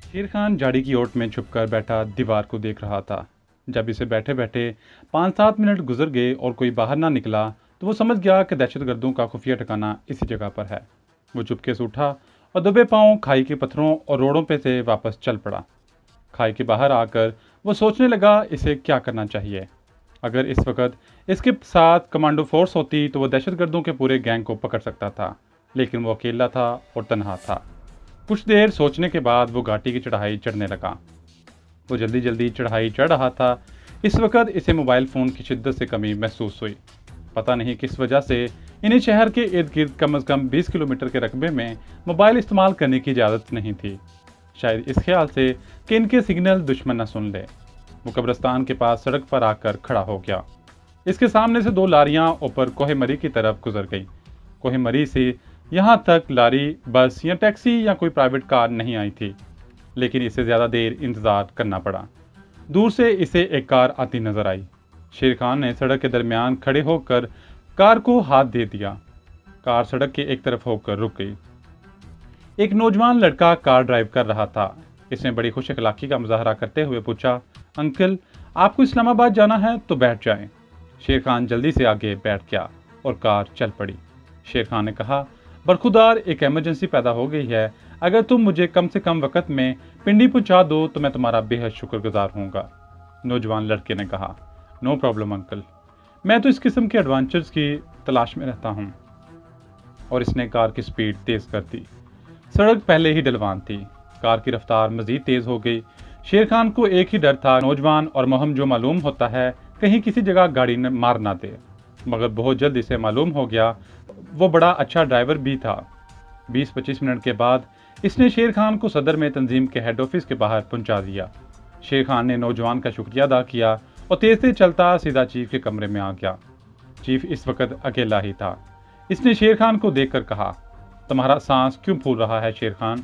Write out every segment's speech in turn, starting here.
शेर खान झाड़ी की ओट में छुपकर बैठा दीवार को देख रहा था। जब इसे बैठे बैठे 5-7 मिनट गुजर गए और कोई बाहर ना निकला तो वो समझ गया कि दहशतगर्दों का खुफिया ठिकाना इसी जगह पर है। वो चुपके से उठा और दबे पांव खाई के पत्थरों और रोड़ों पे से वापस चल पड़ा। खाई के बाहर आकर वो सोचने लगा इसे क्या करना चाहिए। अगर इस वक्त इसके साथ कमांडो फोर्स होती तो वो दहशतगर्दों के पूरे गैंग को पकड़ सकता था, लेकिन वो अकेला था और तनहा था। कुछ देर सोचने के बाद वो घाटी की चढ़ाई चढ़ने लगा। वो जल्दी जल्दी चढ़ाई चढ़ रहा था। इस वक्त इसे मोबाइल फ़ोन की शिद्दत से कमी महसूस हुई। पता नहीं किस वजह से इन्हें शहर के इर्द गिर्द कम अज़ कम 20 किलोमीटर के रकबे में मोबाइल इस्तेमाल करने की इजाज़त नहीं थी, शायद इस ख्याल से कि इनके सिग्नल दुश्मन न सुन ले। वो कब्रिस्तान के पास सड़क पर आकर खड़ा हो गया। इसके सामने से 2 लारियां ऊपर कोहे मरी की तरफ गुजर गई। कोहे मरी से यहाँ तक लारी, बस या टैक्सी या कोई प्राइवेट कार नहीं आई थी, लेकिन इसे ज़्यादा देर इंतज़ार करना पड़ा। दूर से इसे एक कार आती नजर आई। शेर खान ने सड़क के दरमियान खड़े होकर कार को हाथ दे दिया। कार सड़क के एक तरफ होकर रुक गई। एक नौजवान लड़का कार ड्राइव कर रहा था। इसने बड़ी खुश अखलाकी का मुजाहरा करते हुए पूछा, अंकल, आपको इस्लामाबाद जाना है तो बैठ जाएं। शेर खान जल्दी से आगे बैठ गया और कार चल पड़ी। शेर खान ने कहा, बरखुदार, एक इमरजेंसी पैदा हो गई है। अगर तुम मुझे कम से कम वक्त में पिंडी पहुंचा दो तो मैं तुम्हारा बेहद शुक्रगुजार होऊंगा। नौजवान लड़के ने कहा, नो प्रॉब्लम अंकल, मैं तो इस किस्म के एडवेंचर्स की तलाश में रहता हूँ। और इसने कार की स्पीड तेज कर दी। सड़क पहले ही ढलवान थी। कार की रफ्तार मजीद तेज हो गई। शेर खान को एक ही डर था, नौजवान और मोहम जो मालूम होता है कहीं किसी जगह गाड़ी न मार ना दे। मगर बहुत जल्द इसे मालूम हो गया वो बड़ा अच्छा ड्राइवर भी था। 20-25 मिनट के बाद इसने शेर खान को सदर में तंजीम के हेड ऑफिस के बाहर पहुंचा दिया। शेर खान ने नौजवान का शुक्रिया अदा किया और तेज से चलता सीधा चीफ के कमरे में आ गया। चीफ इस वक्त अकेला ही था। इसने शेर खान को देखकर कहा, तुम्हारा सांस क्यों फूल रहा है शेर खान?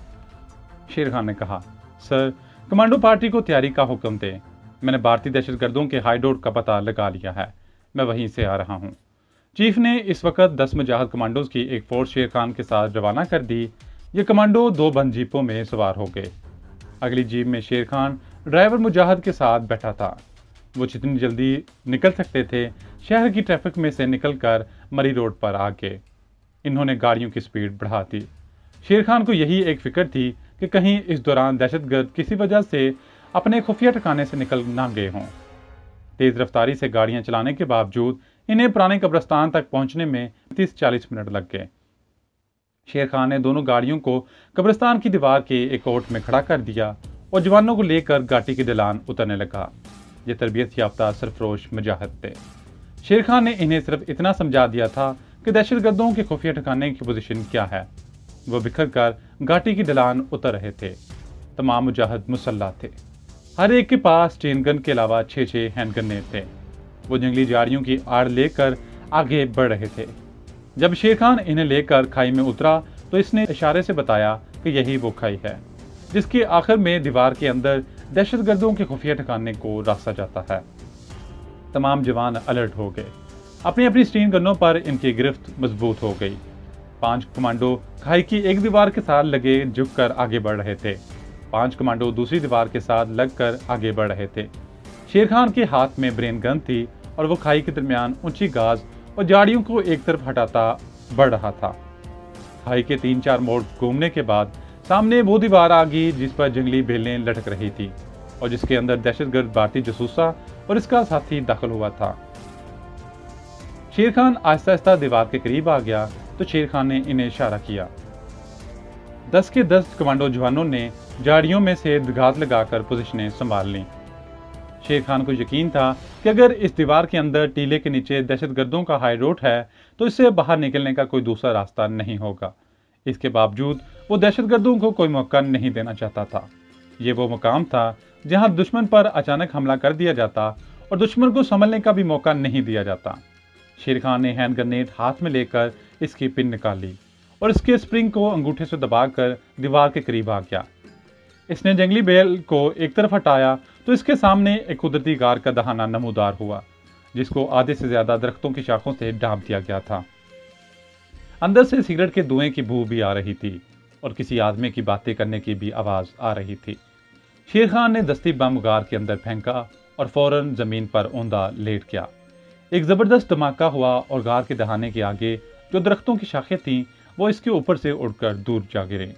शेर खान ने कहा, सर, कमांडो पार्टी को तैयारी का हुक्म दे। मैंने भारतीय दहशतगर्दों के हाइडआउट का पता लगा लिया है। मैं वहीं से आ रहा हूँ। चीफ ने इस वक्त 10 मुजाहिद कमांडोज की एक फोर्स शेर खान के साथ रवाना कर दी। ये कमांडो 2 बंद जीपों में सवार हो गए। अगली जीप में शेर खान ड्राइवर मुजाहिद के साथ बैठा था। वो जितनी जल्दी निकल सकते थे शहर की ट्रैफिक में से निकलकर मरी रोड पर आ गए। इन्होंने गाड़ियों की स्पीड बढ़ा दी। शेर खान को यही एक फिक्र थी कि कहीं इस दौरान दहशतगर्द किसी वजह से अपने खुफिया ठिकाने से निकल ना गए हों। तेज रफ्तारी से गाड़ियां चलाने के बावजूद इन्हें पुराने कब्रिस्तान तक पहुंचने में 30-40 मिनट लग गए। शेर खान ने दोनों गाड़ियों को कब्रिस्तान की दीवार के एक ओट में खड़ा कर दिया और जवानों को लेकर घाटी की ढलान उतरने लगा। ये तरबियत याफ्ता सरफरोश मुजाहिद थे। शेर खान ने इन्हें सिर्फ इतना समझा दिया था कि दहशतगर्दों के खुफिया ठिकाने की पोजीशन क्या है। वो बिखर कर घाटी की ढलान उतर रहे थे। तमाम मुजाहिद मुसल्ला थे। हर एक के पास चेन गन के अलावा 6-6 हैंडगन्ने थे। वो जंगली झाड़ियों की आड़ लेकर आगे बढ़ रहे थे। जब शेर खान इन्हें लेकर खाई में उतरा तो इसने इशारे से बताया कि यही वो खाई है जिसके आखिर में दीवार के अंदर दहशतगर्दों के खुफिया ठिकाने को रास्ता जाता है। तमाम जवान अलर्ट हो गए। अपनी अपनी स्टीन गनों पर इनकी गिरफ्त मजबूत हो गई। 5 कमांडो खाई की एक दीवार के साथ लगे झुककर आगे बढ़ रहे थे। 5 कमांडो दूसरी दीवार के साथ लगकर आगे बढ़ रहे थे। शेर खान के हाथ में ब्रेन गन थी और वो खाई के दरमियान ऊंची घास और झाड़ियों को एक तरफ हटाता बढ़ रहा था। खाई के 3-4 मोड़ घूमने के बाद सामने वो दीवार आ गई जिस पर जंगली बेलें लटक रही थी और जिसके अंदर दहशतगर्द भारतीय जसूसा और इसका साथी दाखिल हुआ था। शेर खान आहिस्ता आहिस्ता दीवार के करीब आ गया तो शेर खान ने इन्हें इशारा किया। 10 के 10 कमांडो जवानों ने झाड़ियों में से घात लगाकर पोजीशनें संभाल लीं। शेर खान को यकीन था कि अगर इस दीवार के अंदर टीले के नीचे दहशतगर्दों का हाईडआउट है तो इससे बाहर निकलने का कोई दूसरा रास्ता नहीं होगा। इसके बावजूद वो दहशतगर्दों को कोई मौका नहीं देना चाहता था। ये वो मुकाम था जहां दुश्मन पर अचानक हमला कर दिया जाता और दुश्मन को संभलने का भी मौका नहीं दिया जाता। शेर खान ने हैंड ग्रेनेड हाथ में लेकर इसकी पिन निकाली और इसके स्प्रिंग को अंगूठे से दबाकर दीवार के करीब आ गया। इसने जंगली बेल को एक तरफ हटाया तो इसके सामने एक कुदरती गार का दहाना नमूदार हुआ जिसको आधे से ज्यादा दरख्तों की शाखों से ढांप दिया गया था। अंदर से सिगरेट के धुएं की बू भी आ रही थी और किसी आदमी की बातें करने की भी आवाज आ रही थी। शेर खान ने दस्ती बम गार के अंदर फेंका और फौरन जमीन पर औंधा लेट गया। एक जबरदस्त धमाका हुआ और गार के दहाने के आगे जो दरख्तों की शाखें थीं वो इसके ऊपर से उड़कर दूर जा गिरे।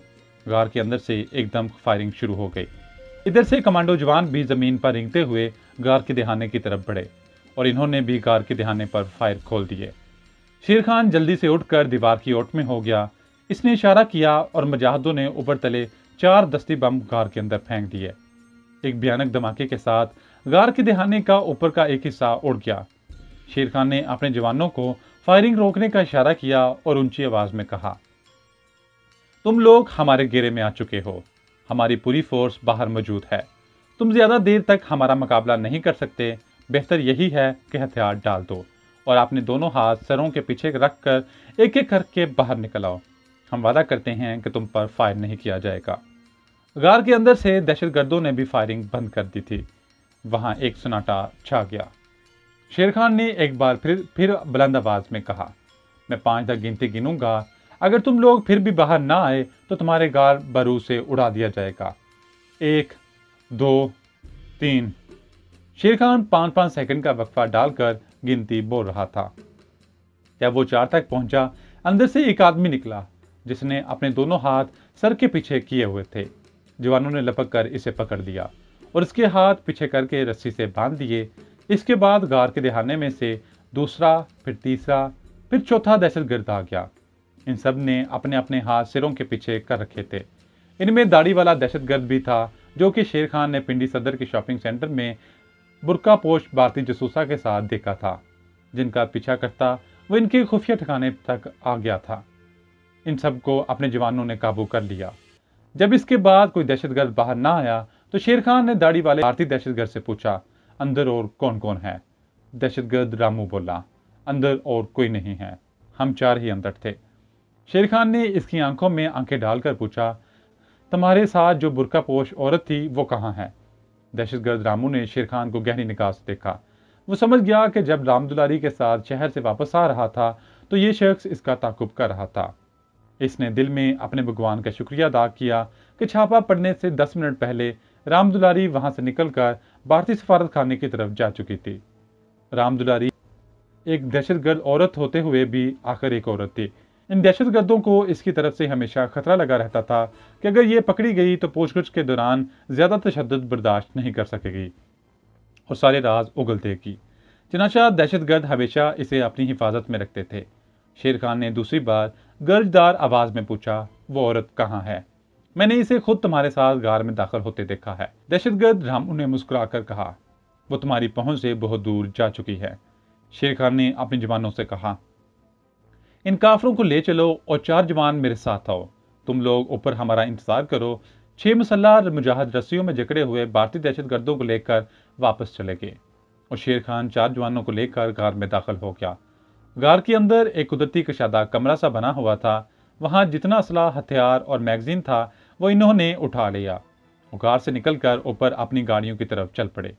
गार के अंदर से एकदम फायरिंग शुरू हो गई। इधर से कमांडो जवान भी जमीन पर रेंगते हुए गार के दहाने की तरफ बढ़े और इन्होंने भी गार के दहाने पर फायर खोल दिए। शेर खान जल्दी से उठकर दीवार की ओट में हो गया। इसने इशारा किया और मुजाहिदों ने ऊपर तले 4 दस्ती बम गार के अंदर फेंक दिए। एक भयानक धमाके के साथ गार के दहाने का ऊपर का एक हिस्सा उड़ गया। शेर खान ने अपने जवानों को फायरिंग रोकने का इशारा किया और ऊंची आवाज में कहा, तुम लोग हमारे घेरे में आ चुके हो। हमारी पूरी फोर्स बाहर मौजूद है। तुम ज्यादा देर तक हमारा मुकाबला नहीं कर सकते। बेहतर यही है कि हथियार डाल दो और अपने दोनों हाथ सरों के पीछे रख कर एक एक करके बाहर निकल आओ। हम वादा करते हैं कि तुम पर फायर नहीं किया जाएगा। गार के अंदर से दहशतगर्दों ने भी फायरिंग बंद कर दी थी। वहां एक सन्नाटा छा गया। शेर खान ने एक बार फिर बुलंद आवाज में कहा, मैं 5 तक गिनती गिनूंगा। अगर तुम लोग फिर भी बाहर ना आए तो तुम्हारे गार बारूद से उड़ा दिया जाएगा। 1, 2, 3। शेर खान 5-5 सेकंड का वक्फा डालकर गिनती बोल रहा था। जब वो 4 तक पहुंचा, अंदर से एक आदमी निकला जिसने अपने दोनों हाथ सर के पीछे किए हुए थे। जवानों ने लपक कर इसे पकड़ लिया और इसके हाथ पीछे करके रस्सी से बांध दिए। इसके बाद गार के दहाने में से दूसरा, फिर तीसरा, फिर चौथा दहशतगर्द आ गया। इन सब ने अपने अपने हाथ सिरों के पीछे कर रखे थे। इनमें दाढ़ी वाला दहशतगर्द भी था जो कि शेर खान ने पिंडी सदर के शॉपिंग सेंटर में बुर्कापोश भारतीय जसूसा के साथ देखा था, जिनका पीछा करता वो इनके खुफिया ठिकाने तक आ गया था। इन सब को अपने जवानों ने काबू कर लिया। जब इसके बाद कोई दहशतगर्द बाहर ना आया तो शेर खान ने दाढ़ी वाले भारतीय दहशतगर्द से पूछा, अंदर और कौन कौन है? दहशतगर्द रामू बोला, अंदर और कोई नहीं है, हम 4 ही अंदर थे। शेर खान ने इसकी आंखों में आंखें डालकर पूछा, तुम्हारे साथ जो बुर्कापोश औरत थी वो कहाँ है? दहशतगर्द रामू ने शेर खान को गहरी निगाह से देखा। वो समझ गया कि जब रामदुलारी के साथ शहर से वापस आ रहा था तो ये शख्स इसका ताकुब कर रहा था। इसने दिल में अपने भगवान का शुक्रिया अदा किया कि छापा पड़ने से 10 मिनट पहले रामदुलारी वहां से निकलकर भारतीय सफारत खाने की तरफ जा चुकी थी। रामदुलारी एक दहशतगर्द औरत होते हुए भी आखिर एक औरत थी। इन दहशतगर्दों को इसकी तरफ से हमेशा खतरा लगा रहता था कि अगर ये पकड़ी गई तो पूछगछ के दौरान ज्यादा तशद्दुद बर्दाश्त नहीं कर सकेगी और सारे राज उगल देगी। चनाचा दहशतगर्द हमेशा इसे अपनी हिफाजत में रखते थे। शेर खान ने दूसरी बार गर्जदार आवाज में पूछा, वो औरत कहाँ है? मैंने इसे खुद तुम्हारे साथ गार में दाखिल होते देखा है। दहशतगर्द रामू ने मुस्कुराकर कहा, वो तुम्हारी पहुंच से बहुत दूर जा चुकी है। शेर खान ने अपने जवानों से कहा, इन काफरों को ले चलो और 4 जवान मेरे साथ आओ। तुम लोग ऊपर हमारा इंतजार करो। 6 मुसल्लाह मुजाहिद रस्सियों में जकड़े हुए भारतीय दहशतगर्दों को लेकर वापस चले गए और शेर खान 4 जवानों को लेकर गार में दाखिल हो गया। गार के अंदर एक कुदरती कशादा कमरा सा बना हुआ था। वहां जितना असला, हथियार और मैगजीन था वो इन्होंने उठा लिया और गार से निकलकर ऊपर अपनी गाड़ियों की तरफ चल पड़े।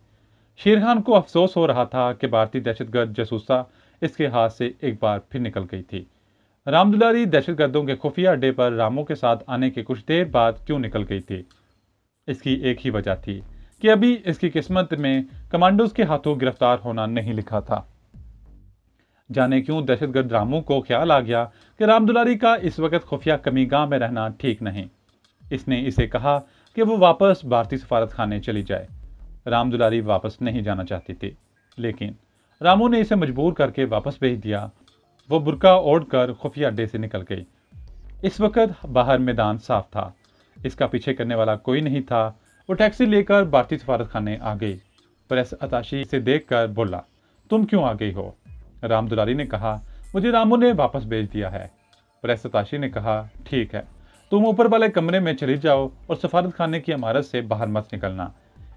शेर खान को अफसोस हो रहा था कि भारतीय दहशतगर्द जसूसा इसके हाथ से एक बार फिर निकल गई थी। रामदुलारी दहशतगर्दों के खुफिया अड्डे पर रामू के साथ आने के कुछ देर बाद क्यों निकल गई थी? इसकी एक ही वजह थी कि अभी इसकी किस्मत में कमांडोज के हाथों गिरफ्तार होना नहीं लिखा था। जाने क्यों दहशतगर्द रामू को ख्याल आ गया कि रामदुलारी का इस वक्त खुफिया कमीगाह में रहना ठीक नहीं। इसने इसे कहा कि वो वापस भारतीय सफारत खाने चली जाए। रामदुलारी वापस नहीं जाना चाहती थी, लेकिन रामू ने इसे मजबूर करके वापस भेज दिया। वो बुर्का ओढ़कर खुफिया अड्डे से निकल गई। इस वक्त बाहर मैदान साफ था। इसका पीछे करने वाला कोई नहीं था। वो टैक्सी लेकर भारतीय सफारत खाने आ गई। प्रेस अताशी से देखकर बोला, तुम क्यों आ गई हो? रामदुलारी ने कहा, मुझे रामू ने वापस भेज दिया है। प्रेस अताशी ने कहा, ठीक है, तुम ऊपर वाले कमरे में चली जाओ और सफारत खाने की इमारत से बाहर मत निकलना।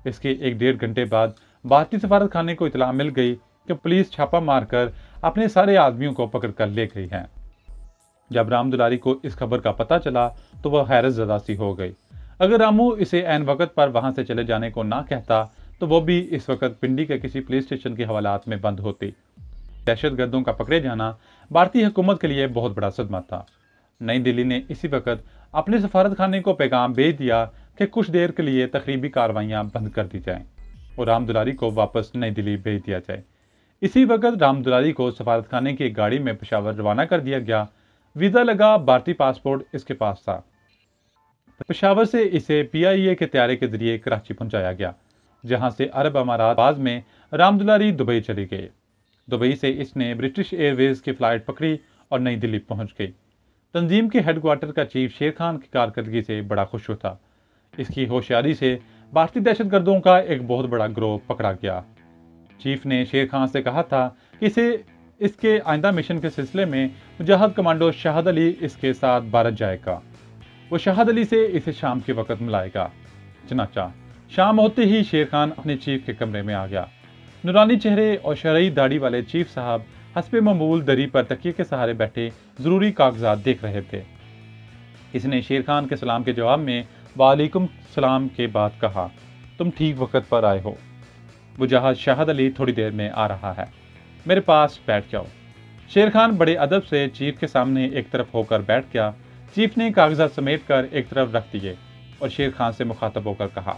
इसके 1-1.5 घंटे बाद भारतीय सफारत खाने को इतला मिल गई कि पुलिस छापा मारकर अपने सारे आदमियों को पकड़ कर ले गई है। जब रामदुलारी को इस खबर का पता चला तो वह हैरत ज़दा सी हो गई। अगर रामू इसे ऐन वक्त पर वहां से चले जाने को ना कहता तो वो भी इस वक्त पिंडी के किसी पुलिस स्टेशन के हवालात में बंद होती। दहशतगर्दों का पकड़े जाना भारतीय हुकूमत के लिए बहुत बड़ा सदमा था। नई दिल्ली ने इसी वक्त अपने सफारत खाने को पैगाम भेज दिया कि कुछ देर के लिए तकरीबी कार्रवाइयाँ बंद कर दी जाएं और राम दुलारी को वापस नई दिल्ली भेज दिया जाए। इसी वक्त राम दुलारी को सफारतखाने की एक गाड़ी में पेशावर रवाना कर दिया गया। वीज़ा लगा भारतीय पासपोर्ट इसके पास था। पेशावर से इसे PIA के त्यारे के जरिए कराची पहुंचाया गया, जहां से अरब अमारात बाद में राम दुलारी दुबई चली गई। दुबई से इसने ब्रिटिश एयरवेज की फ्लाइट पकड़ी और नई दिल्ली पहुंच गई। तंजीम के हेडक्वार्टर का चीफ शेर खान की कारकर्दगी से बड़ा खुश था। इसकी होशियारी से भारतीय दहशतगर्दों का एक बहुत बड़ा गिरोह पकड़ा गया। चीफ ने शेर खान से कहा था कि इसके आइंदा मिशन के सिलसिले में मुजाहिद कमांडो शाहद अली इसके साथ भारत जाएगा। वो शाहद अली से इसे शाम के वक्त मिलाएगा। चनाचा शाम होते ही शेर खान अपने चीफ के कमरे में आ गया। नूरानी चेहरे और शरई दाढ़ी वाले चीफ साहब हस्बे मामूल दरी पर तकिए के सहारे बैठे जरूरी कागजात देख रहे थे। इसने शेर खान के सलाम के जवाब में वालेकुम सलाम के बाद कहा, तुम ठीक वक्त पर आए हो। मुजाहिद शाहद अली थोड़ी देर में आ रहा है, मेरे पास बैठ जाओ। शेर खान बड़े अदब से चीफ के सामने एक तरफ होकर बैठ गया। चीफ ने कागजात समेट कर एक तरफ रख दिए और शेर खान से मुखातब होकर कहा,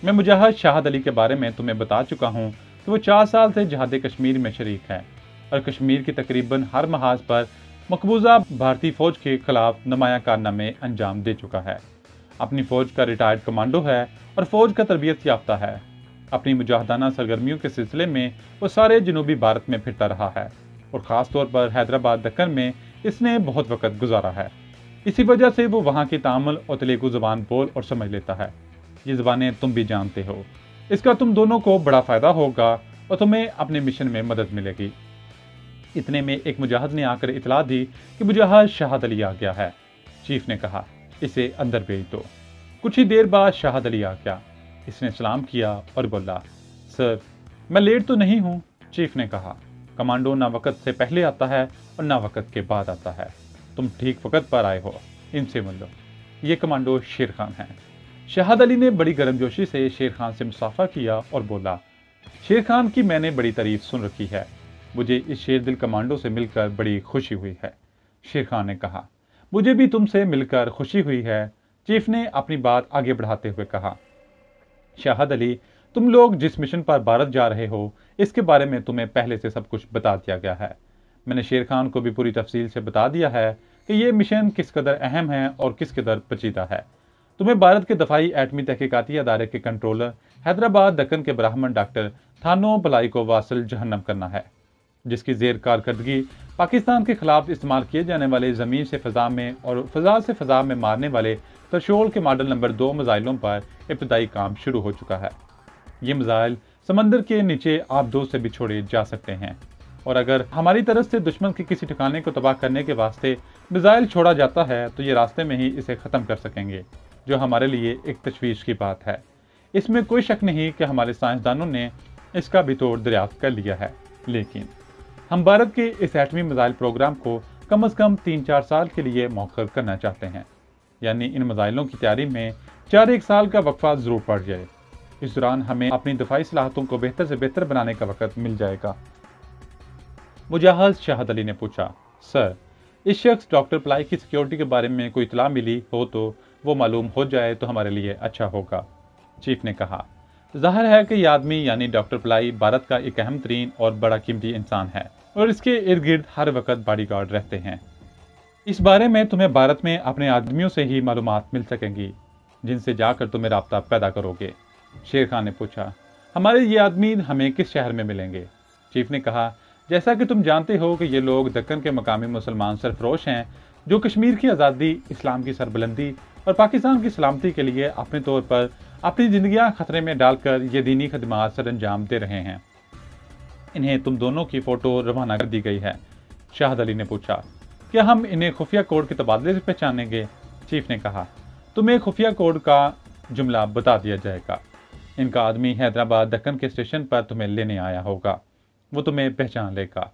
मैं मुजाहिद शाहद अली के बारे में तुम्हें बता चुका हूँ कि वो 4 साल से जिहाद कश्मीर में शरीक है और कश्मीर की तकरीबन हर महाज पर मकबूजा भारतीय फौज के खिलाफ नुमाया कारनामे अंजाम दे चुका है। अपनी फौज का रिटायर्ड कमांडो है और फौज का तरबियत याफ्ता है। अपनी मुजाहिदाना सरगर्मियों के सिलसिले में वो सारे जनूबी भारत में फिरता रहा है और ख़ास तौर पर हैदराबाद दक्कन में इसने बहुत वक्त गुजारा है। इसी वजह से वो वहाँ की तामिल और तेलुगु ज़बान बोल और समझ लेता है। ये ज़बानें तुम भी जानते हो। इसका तुम दोनों को बड़ा फ़ायदा होगा और तुम्हें अपने मिशन में मदद मिलेगी। इतने में एक मुजाहिद ने आकर इतला दी कि मुजाहिद शाहद अली आ गया है। चीफ ने कहा, इसे अंदर भेज दो। कुछ ही देर बाद शाहद अली आ गया। इसने सलाम किया और बोला, सर मैं लेट तो नहीं हूँ। चीफ ने कहा, कमांडो ना वक्त से पहले आता है और ना वक्त के बाद आता है। तुम ठीक वक्त पर आए हो, इनसे मिल लो। ये कमांडो शेर खान है। शाहद अली ने बड़ी गर्मजोशी से शेर खान से मुसाफा किया और बोला, शेर खान की मैंने बड़ी तारीफ सुन रखी है। मुझे इस शेर दिल कमांडो से मिलकर बड़ी खुशी हुई है। शेर खान ने कहा, मुझे भी तुमसे मिलकर खुशी हुई है। चीफ ने अपनी बात आगे बढ़ाते हुए कहा, शाहद अली, तुम लोग जिस मिशन पर भारत जा रहे हो इसके बारे में तुम्हें पहले से सब कुछ बता दिया गया है। मैंने शेर खान को भी पूरी तफसील से बता दिया है कि ये मिशन किस कदर अहम है और किस कदर पेचीदा है। तुम्हें भारत के दफाई एटमी तहकीकाती अदारे के कंट्रोलर हैदराबाद दक्कन के ब्राह्मण डॉक्टर थानो भलाई को वासिल जहन्नम करना है, जिसकी जेर कारकर्दगी पाकिस्तान के खिलाफ इस्तेमाल किए जाने वाले ज़मीन से फ़ज़ा में और फ़ज़ा से फ़ज़ा में मारने वाले तरशोल के मॉडल नंबर 2 मिज़ाइलों पर इब्तदाई काम शुरू हो चुका है। ये मिज़ाइल समंदर के नीचे आबदों से भी छोड़े जा सकते हैं और अगर हमारी तरफ से दुश्मन के किसी ठिकाने को तबाह करने के वास्ते मिज़ाइल छोड़ा जाता है तो ये रास्ते में ही इसे ख़त्म कर सकेंगे, जो हमारे लिए एक तशवीश की बात है। इसमें कोई शक नहीं कि हमारे साइंसदानों ने इसका भी तोड़ दरियाफ्त कर लिया है, लेकिन हम भारत के इस एटमी मिज़ाइल प्रोग्राम को कम से कम 3-4 साल के लिए मौखर करना चाहते हैं। यानी इन मिज़ाइलों की तैयारी में 4-1 साल का वक्फा ज़रूर पड़ जाए। इस दौरान हमें अपनी दफाई सलाहतों को बेहतर से बेहतर बनाने का वक्त मिल जाएगा। मुजाहिद शाहद अली ने पूछा, सर इस शख्स डॉक्टर पलाई की सिक्योरिटी के बारे में कोई इतला मिली हो तो वो मालूम हो जाए तो हमारे लिए अच्छा होगा। चीफ ने कहा, जाहिर है कि ये आदमी यानी डॉक्टर पलाई भारत का एक अहम तरीन और बड़ा कीमती इंसान है और इसके इर्द गिर्द हर वक्त बॉडीगार्ड रहते हैं। इस बारे में तुम्हें भारत में अपने आदमियों से ही मालूमात मिल सकेंगी, जिनसे जाकर तुम्हें राब्ता पैदा करोगे। शेर खान ने पूछा, हमारे ये आदमी हमें किस शहर में मिलेंगे? चीफ ने कहा, जैसा कि तुम जानते हो कि ये लोग दक्कन के मकामी मुसलमान सरफरोश हैं जो कश्मीर की आज़ादी, इस्लाम की सरबुलंदी और पाकिस्तान की सलामती के लिए अपने तौर पर अपनी ज़िंदगियाँ खतरे में डालकर ये दीनी खदमात सर अंजाम दे रहे हैं। इन्हें तुम दोनों की फ़ोटो रवाना कर दी गई है। शाहद अली ने पूछा, क्या हम इन्हें खुफिया कोड के तबादले से पहचानेंगे? चीफ ने कहा, तुम्हें खुफिया कोड का जुमला बता दिया जाएगा। इनका आदमी हैदराबाद दक्कन के स्टेशन पर तुम्हें लेने आया होगा, वो तुम्हें पहचान लेगा।